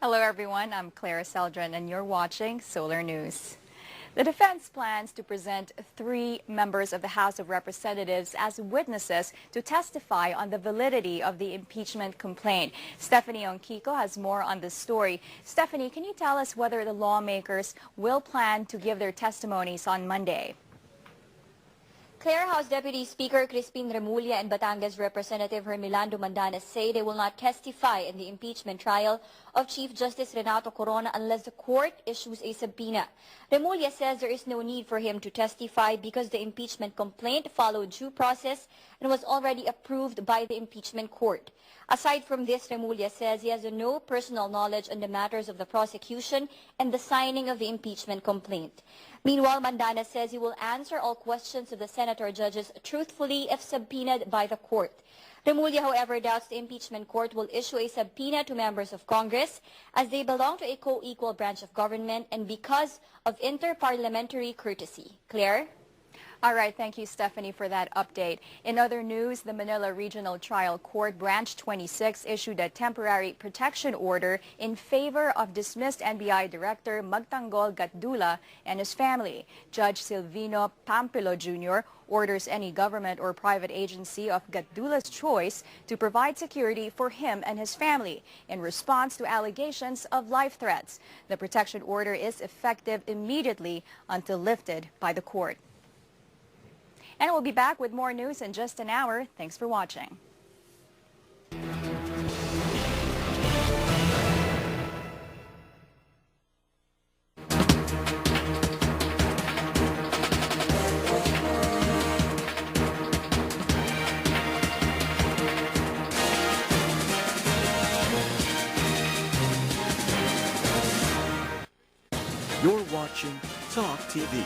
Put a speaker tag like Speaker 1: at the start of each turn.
Speaker 1: Hello everyone, I'm Clara Seldrin and you're watching Solar News. The defense plans to present 3 members of the House of Representatives as witnesses to testify on the validity of the impeachment complaint. Stephanie Onquico has more on this story. Stephanie, can you tell us whether the lawmakers will plan to give their testimonies on Monday?
Speaker 2: Clare, House Deputy Speaker Crispin Remulla and Batangas Representative Hermelando Mandanas say they will not testify in the impeachment trial of Chief Justice Renato Corona unless the court issues a subpoena. Remulla says there is no need for him to testify because the impeachment complaint followed due process and was already approved by the impeachment court. Aside from this, Remulla says he has no personal knowledge on the matters of the prosecution and the signing of the impeachment complaint. Meanwhile, Mandanas says he will answer all questions of the senator judges truthfully if subpoenaed by the court. Remulla, however, doubts the impeachment court will issue a subpoena to members of Congress as they belong to a co-equal branch of government and because of inter-parliamentary courtesy. Claire?
Speaker 1: All right, thank you, Stephanie, for that update. In other news, the Manila Regional Trial Court Branch 26 issued a temporary protection order in favor of dismissed NBI Director Magtanggol Gatdula and his family. Judge Silvino Pampilo Jr. orders any government or private agency of Gatdula's choice to provide security for him and his family in response to allegations of life threats. The protection order is effective immediately until lifted by the court. And we'll be back with more news in just an hour. Thanks for watching.
Speaker 3: You're watching Talk TV.